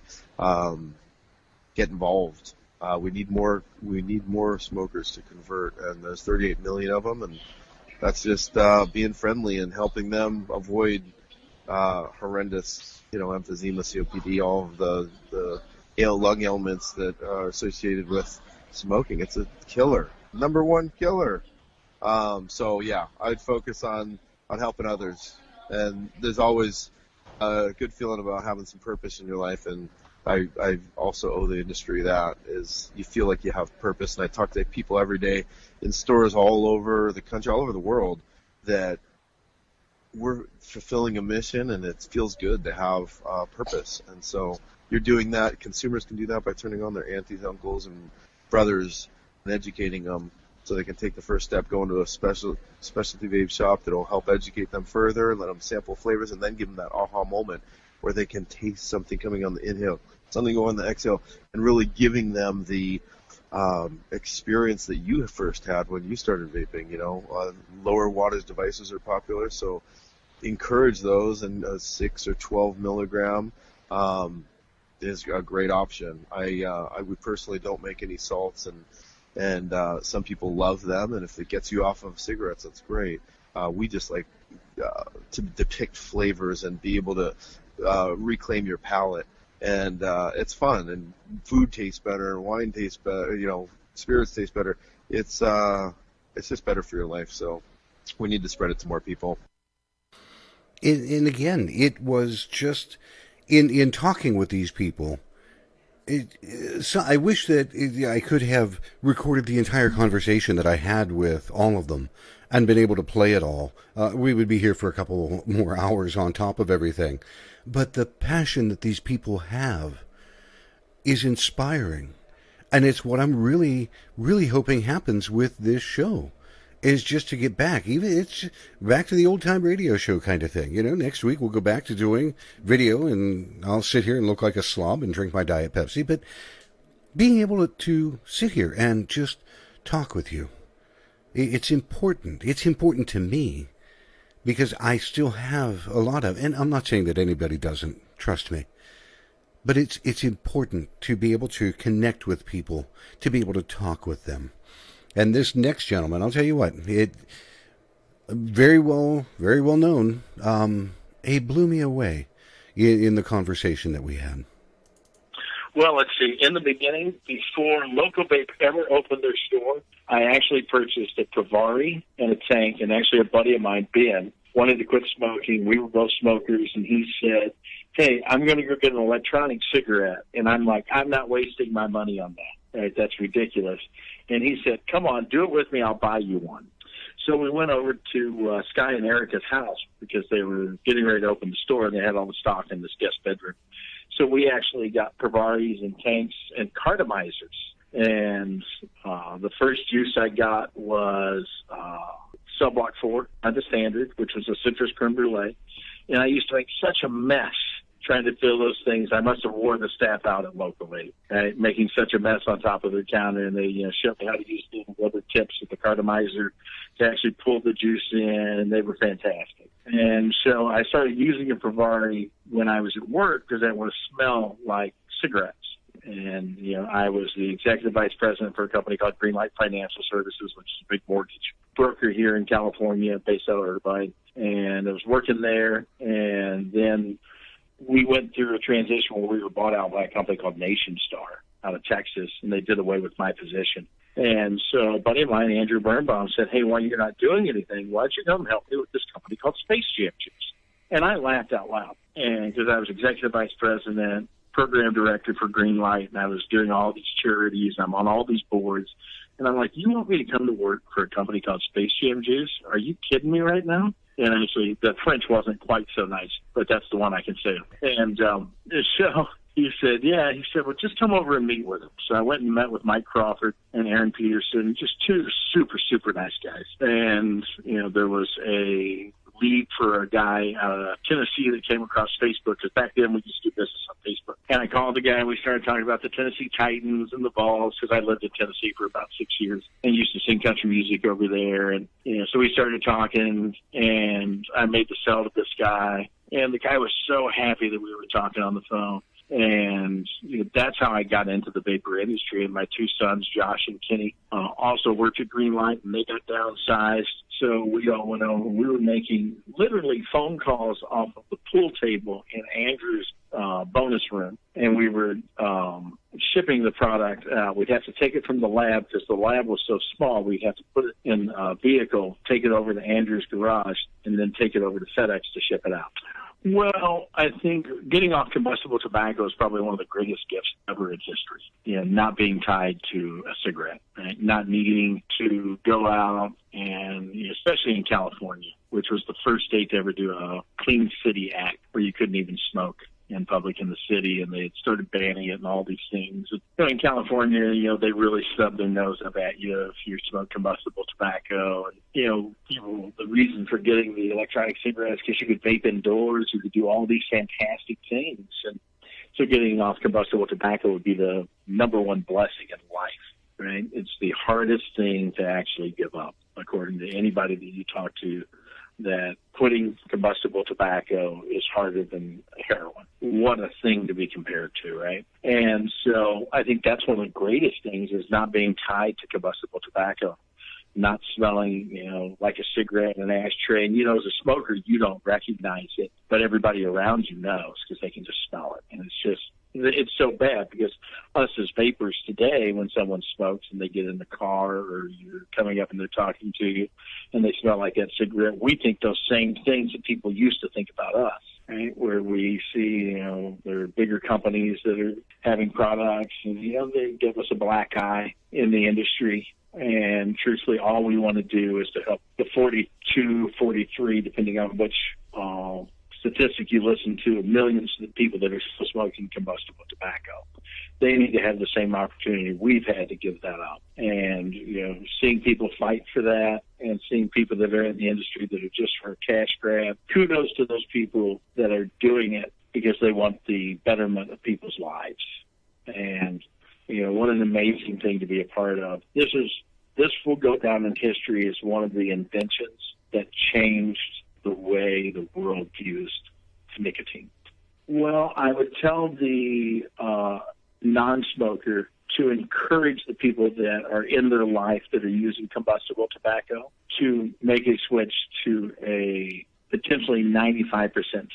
get involved. We need more smokers to convert, and there's 38 million of them, and that's just being friendly and helping them avoid horrendous, emphysema, COPD, all of the lung ailments that are associated with smoking. It's a killer, number one killer. So yeah, I'd focus on helping others, and there's always a good feeling about having some purpose in your life, and I also owe the industry that, is you feel like you have purpose. And I talk to people every day in stores all over the country, all over the world, that we're fulfilling a mission, and it feels good to have purpose. And so you're doing that. Consumers can do that by turning on their aunties, uncles, and brothers and educating them so they can take the first step, going to a specialty vape shop that will help educate them further, let them sample flavors, and then give them that aha moment where they can taste something coming on the inhale, something going on the exhale, and really giving them the experience that you first had when you started vaping. Lower wattage devices are popular, so encourage those, and a 6 or 12 milligram is a great option. I would personally don't make any salts, and some people love them, and if it gets you off of cigarettes, that's great. We just like to depict flavors and be able to reclaim your palate, and it's fun, and food tastes better, wine tastes better, spirits taste better. It's just better for your life, so we need to spread it to more people. And again, it was just in talking with these people. So I wish that I could have recorded the entire conversation that I had with all of them and been able to play it all. We would be here for a couple more hours on top of everything. But the passion that these people have is inspiring. And it's what I'm really, really hoping happens with this show, is just to get back. It's back to the old-time radio show kind of thing. Next week we'll go back to doing video, and I'll sit here and look like a slob and drink my Diet Pepsi. But being able to sit here and just talk with you, it's important. It's important to me, because I still have a lot of, and I'm not saying that anybody doesn't, trust me, but it's important to be able to connect with people, to be able to talk with them. And this next gentleman, I'll tell you what, it very well known. He blew me away in the conversation that we had. Well, let's see. In the beginning, before Local Vape ever opened their store, I actually purchased a Pravari and a tank, and actually a buddy of mine, Ben, wanted to quit smoking. We were both smokers, and he said, hey, I'm going to go get an electronic cigarette. And I'm like, I'm not wasting my money on that. Right? That's ridiculous. And he said, come on, do it with me. I'll buy you one. So we went over to Sky and Erica's house because they were getting ready to open the store, and they had all the stock in this guest bedroom. So we actually got Pravaris and tanks and cartomizers. And the first juice I got was Subblock 4, the standard, which was a citrus creme brulee. And I used to make such a mess trying to fill those things. I must have wore the staff out at Local Vape, right? Making such a mess on top of their counter, and they showed me how to use the rubber tips with the cartomizer to actually pull the juice in, and they were fantastic. And so I started using a Pravari when I was at work because I didn't want to smell like cigarettes. And, I was the executive vice president for a company called Greenlight Financial Services, which is a big mortgage broker here in California, based out of Irvine. And I was working there, and then we went through a transition where we were bought out by a company called Nation Star out of Texas, and they did away with my position. And so a buddy of mine, Andrew Birnbaum, said, hey, while you're not doing anything, why don't you come help me with this company called Space Jam Juice? And I laughed out loud, and because I was executive vice president, program director for Greenlight, and I was doing all these charities, I'm on all these boards. And I'm like, you want me to come to work for a company called Space Jam Juice? Are you kidding me right now? And actually, the French wasn't quite so nice, but that's the one I can say. And so he said, yeah. He said, well, just come over and meet with him. So I went and met with Mike Crawford and Aaron Peterson, just two super, super nice guys. And, there was a lead for a guy out of Tennessee that came across Facebook, because back then we used to do business on Facebook. And I called the guy, and we started talking about the Tennessee Titans and the Vols, because I lived in Tennessee for about 6 years and used to sing country music over there. And, so we started talking, and I made the sell to this guy. And the guy was so happy that we were talking on the phone. And that's how I got into the vapor industry. And my two sons, Josh and Kenny, also worked at Greenlight, and they got downsized. So we all went over. We were making literally phone calls off of the pool table in Andrew's bonus room, and we were shipping the product. We'd have to take it from the lab, because the lab was so small. We'd have to put it in a vehicle, take it over to Andrew's garage, and then take it over to FedEx to ship it out. Well, I think getting off combustible tobacco is probably one of the greatest gifts ever in history. Not being tied to a cigarette, right? Not needing to go out, and especially in California, which was the first state to ever do a Clean City Act where you couldn't even smoke in public in the city, and they had started banning it and all these things. In California, they really stubbed their nose up at you if you smoke combustible tobacco. And, people, the reason for getting the electronic cigarettes, because you could vape indoors, you could do all these fantastic things. And so getting off combustible tobacco would be the number one blessing in life, right? It's the hardest thing to actually give up, according to anybody that you talk to, that quitting combustible tobacco is harder than heroin. What a thing to be compared to, right? And so I think that's one of the greatest things, is not being tied to combustible tobacco, not smelling, like a cigarette in an ashtray. And, as a smoker, you don't recognize it, but everybody around you knows, because they can just smell it. And it's so bad, because us as vapors today, when someone smokes and they get in the car, or you're coming up and they're talking to you and they smell like that cigarette, we think those same things that people used to think about us, right? Where we see, there are bigger companies that are having products, and, they give us a black eye in the industry. And truthfully, all we want to do is to help the 42, 43, depending on which statistic you listen to, millions of people that are still smoking combustible tobacco. They need to have the same opportunity we've had to give that up. And, seeing people fight for that, and seeing people that are in the industry that are just for a cash grab, kudos to those people that are doing it because they want the betterment of people's lives. And, what an amazing thing to be a part of. This will go down in history as one of the inventions that changed the way the world used nicotine. Well, I would tell the non-smoker to encourage the people that are in their life that are using combustible tobacco to make a switch to a potentially 95%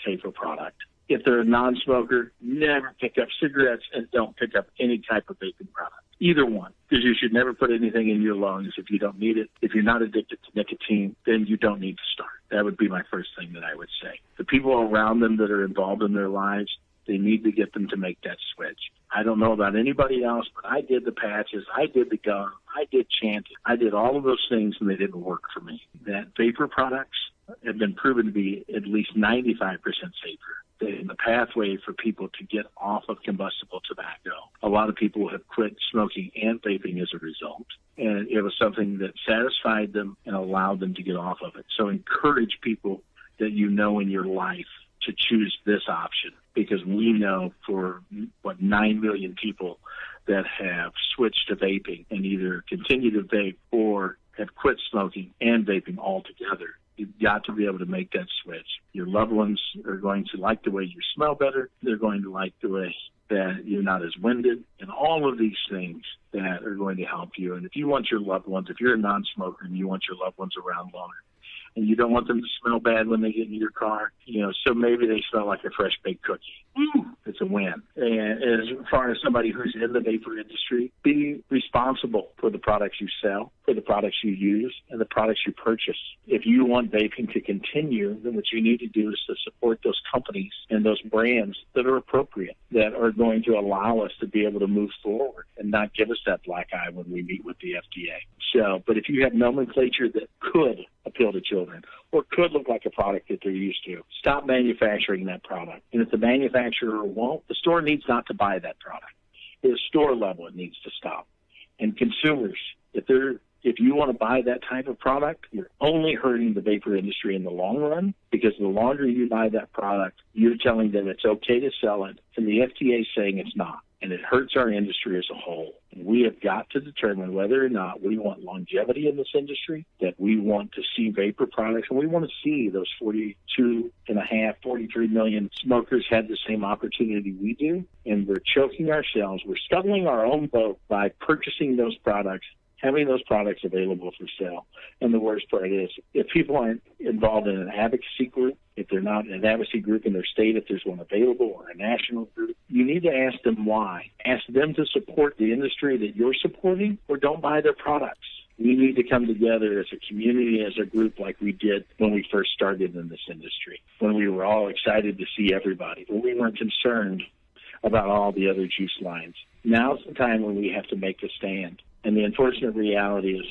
safer product. If they're a non-smoker, never pick up cigarettes, and don't pick up any type of vaping product. Either one, because you should never put anything in your lungs if you don't need it. If you're not addicted to nicotine, then you don't need to start. That would be my first thing that I would say. The people around them that are involved in their lives, they need to get them to make that switch. I don't know about anybody else, but I did the patches, I did the gum, I did chanting, I did all of those things, and they didn't work for me. That vapor products have been proven to be at least 95% safer. In the pathway for people to get off of combustible tobacco. A lot of people have quit smoking and vaping as a result. And it was something that satisfied them and allowed them to get off of it. So encourage people that in your life to choose this option, because we know for 9 million people that have switched to vaping and either continue to vape or have quit smoking and vaping altogether. You've got to be able to make that switch. Your loved ones are going to like the way you smell better. They're going to like the way that you're not as winded, and all of these things that are going to help you. And if you want your loved ones, if you're a non-smoker and you want your loved ones around longer, and you don't want them to smell bad when they get in your car, so maybe they smell like a fresh baked cookie. Woo! It's a win. And as far as somebody who's in the vapor industry, be responsible for the products you sell, for the products you use, and the products you purchase. If you want vaping to continue, then what you need to do is to support those companies and those brands that are appropriate, that are going to allow us to be able to move forward and not give us that black eye when we meet with the FDA. But if you have nomenclature that could appeal to children or could look like a product that they're used to, stop manufacturing that product. And if the manufacturer won't, the store needs not to buy that product. At a store level, it needs to stop. And consumers, if you want to buy that type of product, you're only hurting the vapor industry in the long run, because the longer you buy that product, you're telling them it's okay to sell it, and the FDA is saying it's not. And it hurts our industry as a whole. And we have got to determine whether or not we want longevity in this industry, that we want to see vapor products, and we want to see those 43 million smokers have the same opportunity we do. And we're choking ourselves. We're scuttling our own boat by purchasing those products, having those products available for sale. And the worst part is, if people aren't involved in an advocacy group, if they're not in an advocacy group in their state, if there's one available, or a national group, you need to ask them why. Ask them to support the industry that you're supporting, or don't buy their products. We need to come together as a community, as a group, like we did when we first started in this industry, when we were all excited to see everybody, when we weren't concerned about all the other juice lines. Now's the time when we have to make a stand. And the unfortunate reality is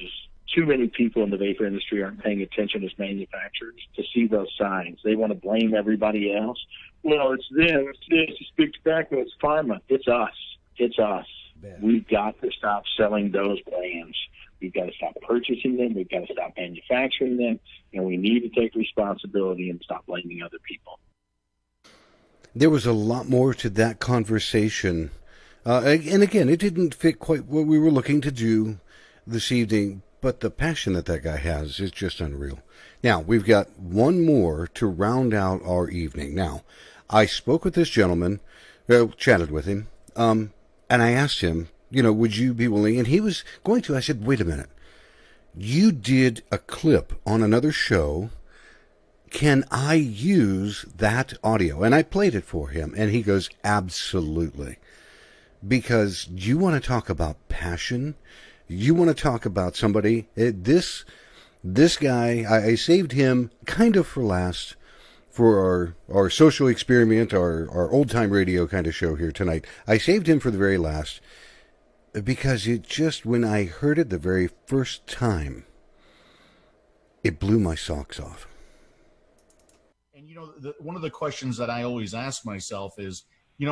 too many people in the vapor industry aren't paying attention as manufacturers to see those signs. They want to blame everybody else. Well, it's them, it's this, it's big tobacco, it's pharma. It's us. It's us. We've got to stop selling those brands. We've got to stop purchasing them. We've got to stop manufacturing them. And we need to take responsibility and stop blaming other people. There was a lot more to that conversation. And again, it didn't fit quite what we were looking to do this evening, but the passion that guy has is just unreal. Now, we've got one more to round out our evening. Now, I spoke with this gentleman, chatted with him, and I asked him, would you be willing? And he was going to. I said, wait a minute. You did a clip on another show. Can I use that audio? And I played it for him, and he goes, absolutely. Because you want to talk about passion. You want to talk about somebody. This guy, I saved him kind of for last for our social experiment, our old-time radio kind of show here tonight. I saved him for the very last because when I heard it the very first time, it blew my socks off. And, one of the questions that I always ask myself is,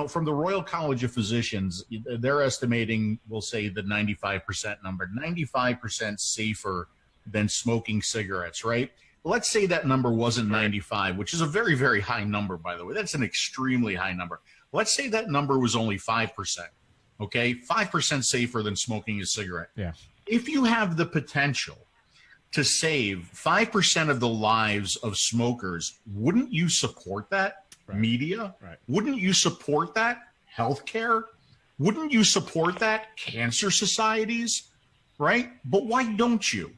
from the Royal College of Physicians, they're estimating, we'll say the 95% number, 95% safer than smoking cigarettes, right? Let's say that number wasn't 95, which is a very, very high number, by the way. That's an extremely high number. Let's say that number was only 5%, okay? 5% safer than smoking a cigarette. Yeah. If you have the potential to save 5% of the lives of smokers, wouldn't you support that? Right. Media? Right. Wouldn't you support that? Healthcare? Wouldn't you support that? Cancer societies? Right? But why don't you?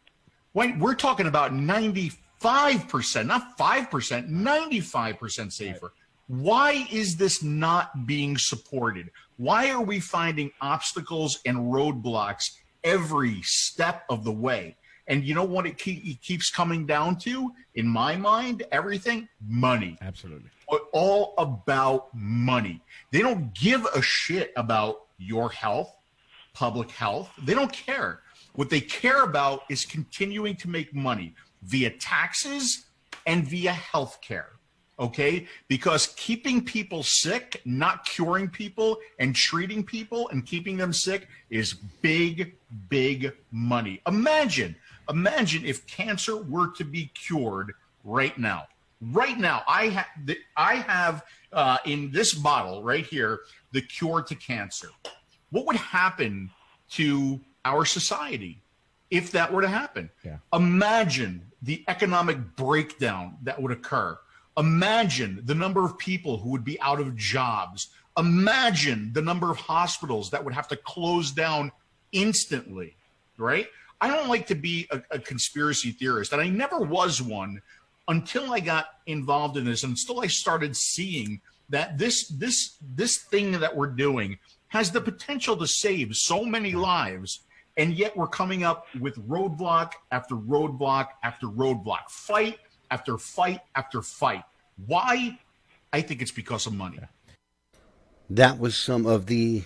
We're talking about 95%, not 5%, 95% safer. Right. Why is this not being supported? Why are we finding obstacles and roadblocks every step of the way? And you know what it keeps coming down to? In my mind, everything? Money. Absolutely. All about money. They don't give a shit about your health, public health. They don't care. What they care about is continuing to make money via taxes and via health care. Okay? Because keeping people sick, not curing people, and treating people and keeping them sick is big, big money. Imagine if cancer were to be cured right now. Right now, I have in this bottle right here the cure to cancer. What would happen to our society if that were to happen? Yeah. Imagine the economic breakdown that would occur. Imagine the number of people who would be out of jobs. Imagine the number of hospitals that would have to close down instantly, right? I don't like to be a conspiracy theorist, and I never was one until I got involved in this, and until I started seeing that this thing that we're doing has the potential to save so many lives, and yet we're coming up with roadblock after roadblock after roadblock, fight after fight after fight. Why? I think it's because of money. That was some of the,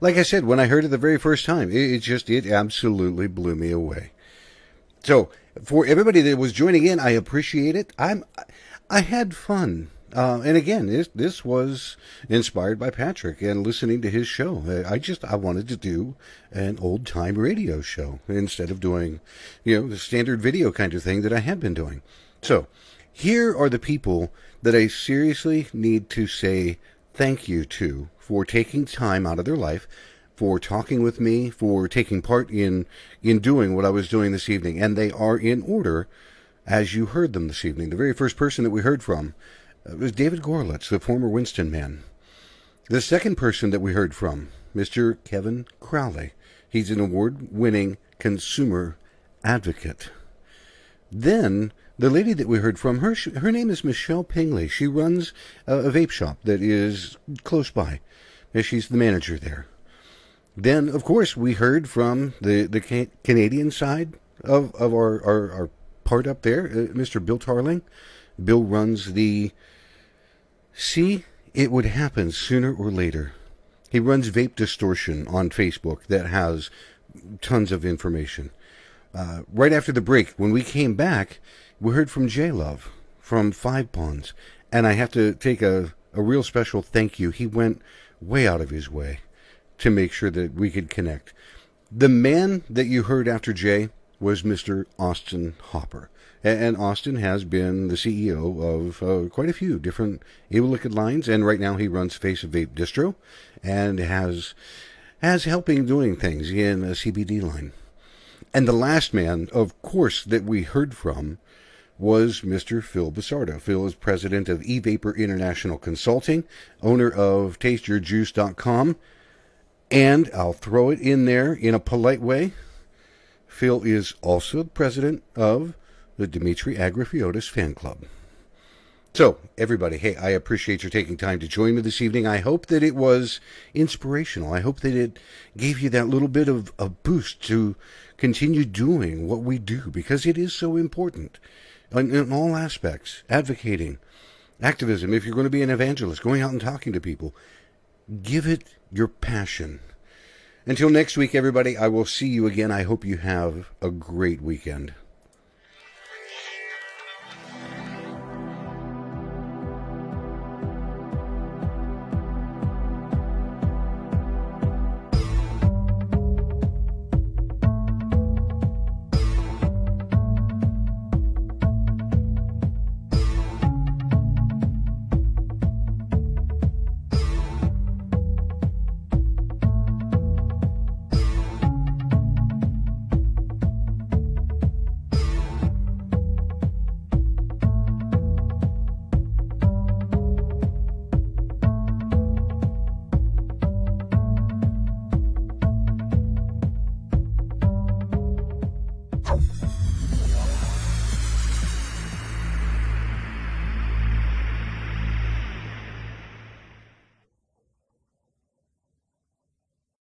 like I said, when I heard it the very first time, it absolutely blew me away. So for everybody that was joining in, I appreciate it. I had fun. And again, this was inspired by Patrick and listening to his show. I wanted to do an old time radio show instead of doing, the standard video kind of thing that I had been doing. So here are the people that I seriously need to say thank you to for taking time out of their life, for talking with me, for taking part in doing what I was doing this evening. And they are in order as you heard them this evening. The very first person that we heard from was David Gorlitz, the former Winston man. The second person that we heard from, Mr. Kevin Crowley. He's an award-winning consumer advocate. Then the lady that we heard from, her name is Michelle Pingley. She runs a vape shop that is close by. She's the manager there. Then, of course, we heard from the Canadian side of our part up there, Mr. Bill Tarling. Bill runs the See, It Would Happen Sooner or Later. He runs Vape Distortion on Facebook that has tons of information. Right after the break, when we came back, we heard from J-Love from Five Ponds. And I have to take a real special thank you. He went way out of his way to make sure that we could connect. The man that you heard after Jay was Mr. Austin Hopper. And Austin has been the CEO of quite a few different Able Liquid lines, and right now he runs Face of Vape Distro, and has helping doing things in a CBD line. And the last man, of course, that we heard from was Mr. Phil Basardo. Phil is president of eVapor International Consulting, owner of TasteYourJuice.com, and I'll throw it in there in a polite way. Phil is also president of the Dimitri Agrafiotis fan club. So, everybody, hey, I appreciate your taking time to join me this evening. I hope that it was inspirational. I hope that it gave you that little bit of a boost to continue doing what we do, because it is so important in all aspects. Advocating, activism, if you're going to be an evangelist, going out and talking to people, give it your passion. Until next week, everybody, I will see you again. I hope you have a great weekend.